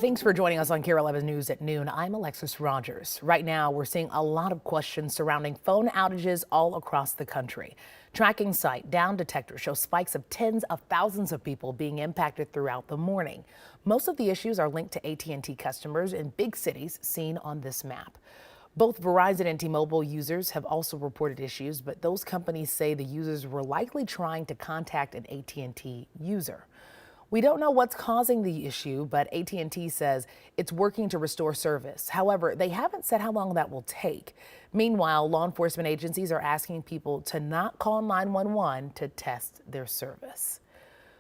Thanks for joining us on KARE 11 News at noon. I'm Alexis Rogers. Right now, we're seeing a lot of questions surrounding phone outages all across the country. Tracking site Down Detector shows spikes of tens of thousands of people being impacted throughout the morning. Most of the issues are linked to AT&T customers in big cities seen on this map. Both Verizon and T-Mobile users have also reported issues, but those companies say the users were likely trying to contact an AT&T user. We don't know what's causing the issue, but AT&T says it's working to restore service. However, they haven't said how long that will take. Meanwhile, law enforcement agencies are asking people to not call 911 to test their service.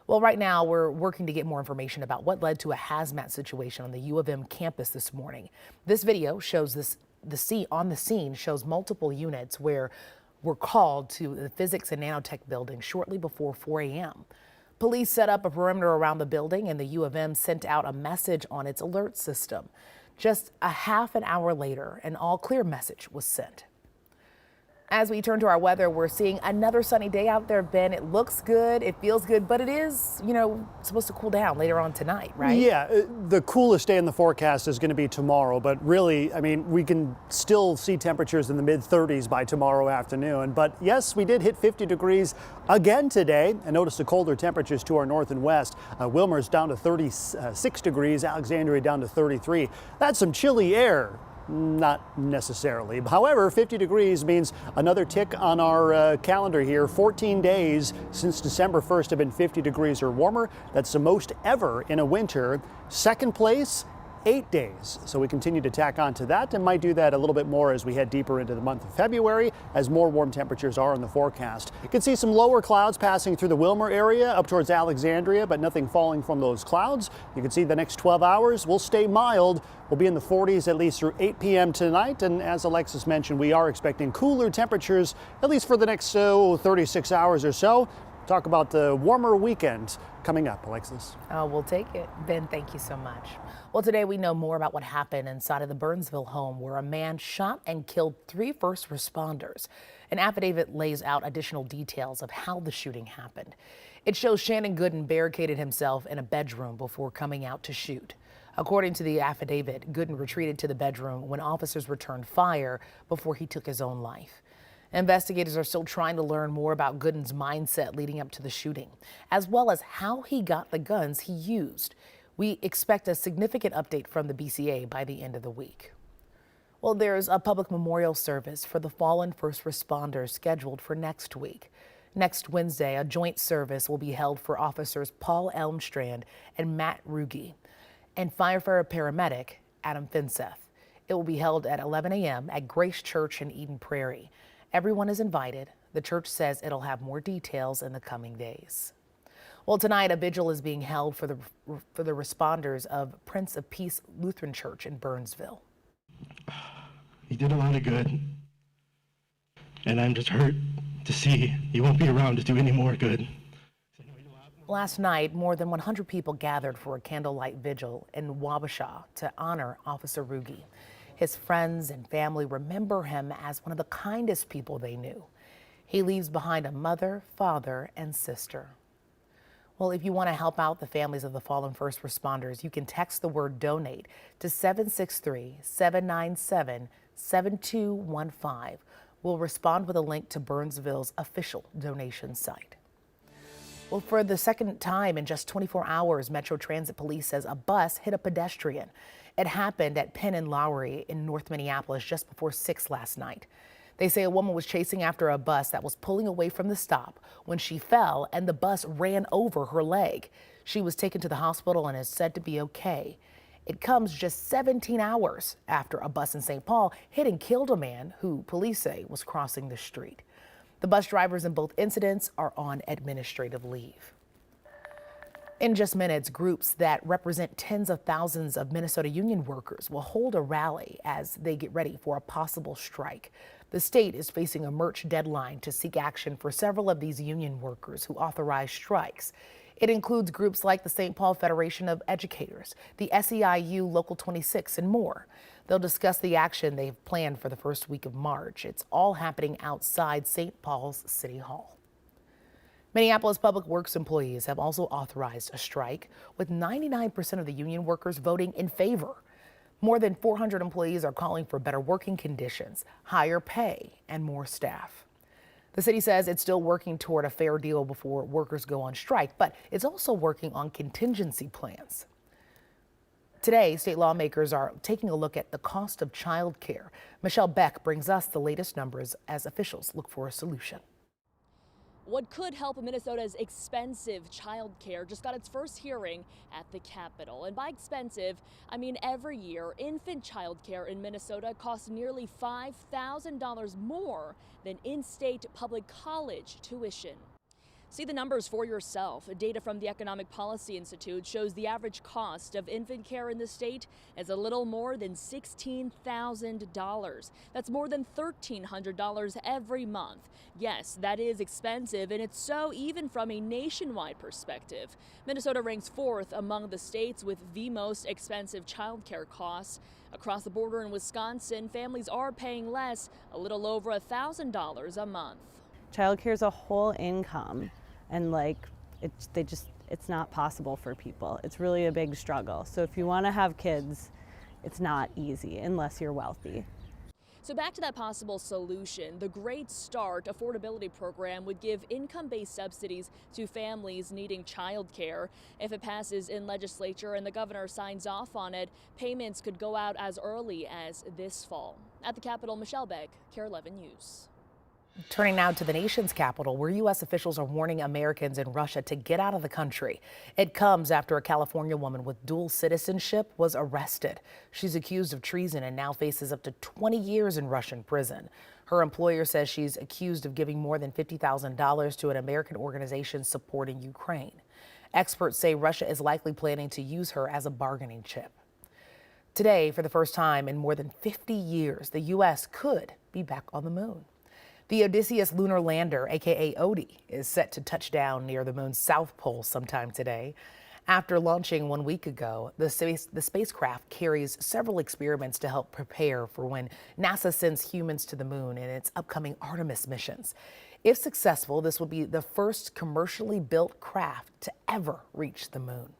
Well, right now we're working to get more information about what led to a hazmat situation on the U of M campus this morning. This video shows the scene shows multiple units where were called to the physics and nanotech building shortly before 4 a.m. Police set up a perimeter around the building, and the U of M sent out a message on its alert system. Just a half an hour later, an all clear message was sent. As we turn to our weather, we're seeing another sunny day out there, Ben. It looks good, it feels good, but it is, supposed to cool down later on tonight, right? Yeah, the coolest day in the forecast is going to be tomorrow, but really, we can still see temperatures in the mid-30s by tomorrow afternoon. But yes, we did hit 50 degrees again today, and notice the colder temperatures to our north and west. Wilmer's down to 36 degrees, Alexandria down to 33. That's some chilly air. Not necessarily. However, 50 degrees means another tick on our calendar here. 14 days since December 1st have been 50 degrees or warmer. That's the most ever in a winter. Second place, 8 days. So we continue to tack on to that and might do that a little bit more as we head deeper into the month of February as more warm temperatures are in the forecast. You can see some lower clouds passing through the Wilmer area up towards Alexandria, but nothing falling from those clouds. You can see the next 12 hours will stay mild. We'll be in the 40s at least through 8 p.m. tonight. And as Alexis mentioned, we are expecting cooler temperatures at least for the next 36 hours or so. Talk about the warmer weekend coming up, Alexis. Oh, we'll take it. Ben, thank you so much. Well, today we know more about what happened inside of the Burnsville home where a man shot and killed 3 first responders. An affidavit lays out additional details of how the shooting happened. It shows Shannon Gooden barricaded himself in a bedroom before coming out to shoot. According to the affidavit, Gooden retreated to the bedroom when officers returned fire before he took his own life. Investigators are still trying to learn more about Gooden's mindset leading up to the shooting, as well as how he got the guns he used. We expect a significant update from the BCA by the end of the week. Well, there's a public memorial service for the fallen first responders scheduled for next week. Next Wednesday, a joint service will be held for officers Paul Elmstrand and Matt Ruge and firefighter paramedic Adam Finseth. It will be held at 11 a.m. at Grace Church in Eden Prairie. Everyone is invited. The church says it'll have more details in the coming days. Well, tonight a vigil is being held for the responders of Prince of Peace Lutheran Church in Burnsville. He did a lot of good, and I'm just hurt to see he won't be around to do any more good. Last night, more than 100 people gathered for a candlelight vigil in Wabasha to honor Officer Ruge. His friends and family remember him as one of the kindest people they knew. He leaves behind a mother, father, and sister. Well, if you want to help out the families of the fallen first responders, you can text the word donate to 763-797-7215. We'll respond with a link to Burnsville's official donation site. Well, for the second time in just 24 hours, Metro Transit Police says a bus hit a pedestrian. It happened at Penn and Lowry in North Minneapolis just before 6 last night. They say a woman was chasing after a bus that was pulling away from the stop when she fell and the bus ran over her leg. She was taken to the hospital and is said to be okay. It comes just 17 hours after a bus in St. Paul hit and killed a man who police say was crossing the street. The bus drivers in both incidents are on administrative leave. In just minutes, groups that represent tens of thousands of Minnesota union workers will hold a rally as they get ready for a possible strike. The state is facing a March deadline to seek action for several of these union workers who authorize strikes. It includes groups like the St. Paul Federation of Educators, the SEIU Local 26, and more. They'll discuss the action they've planned for the first week of March. It's all happening outside St. Paul's City Hall. Minneapolis Public Works employees have also authorized a strike, with 99% of the union workers voting in favor. More than 400 employees are calling for better working conditions, higher pay, and more staff. The city says it's still working toward a fair deal before workers go on strike, but it's also working on contingency plans. Today, state lawmakers are taking a look at the cost of child care. Michelle Beck brings us the latest numbers as officials look for a solution. What could help Minnesota's expensive child care just got its first hearing at the Capitol. And by expensive, I mean every year, infant child care in Minnesota costs nearly $5,000 more than in-state public college tuition. See the numbers for yourself. Data from the Economic Policy Institute shows the average cost of infant care in the state is a little more than $16,000. That's more than $1,300 every month. Yes, that is expensive, and it's so even from a nationwide perspective. Minnesota ranks fourth among the states with the most expensive child care costs. Across the border in Wisconsin, families are paying less, a little over $1,000 a month. Childcare is a whole income, and it's not possible for people. It's really a big struggle. So if you want to have kids, it's not easy unless you're wealthy. So back to that possible solution, the Great Start affordability program would give income-based subsidies to families needing childcare. If it passes in legislature and the governor signs off on it, payments could go out as early as this fall. At the Capitol, Michelle Beck, KARE 11 News. Turning now to the nation's capital, where U.S. officials are warning Americans in Russia to get out of the country. It comes after a California woman with dual citizenship was arrested. She's accused of treason and now faces up to 20 years in Russian prison. Her employer says she's accused of giving more than $50,000 to an American organization supporting Ukraine. Experts say Russia is likely planning to use her as a bargaining chip. Today, for the first time in more than 50 years, the U.S. could be back on the moon. The Odysseus lunar lander, aka ODI, is set to touch down near the moon's south pole sometime today. After launching 1 week ago, the spacecraft carries several experiments to help prepare for when NASA sends humans to the moon in its upcoming Artemis missions. If successful, this will be the first commercially built craft to ever reach the moon.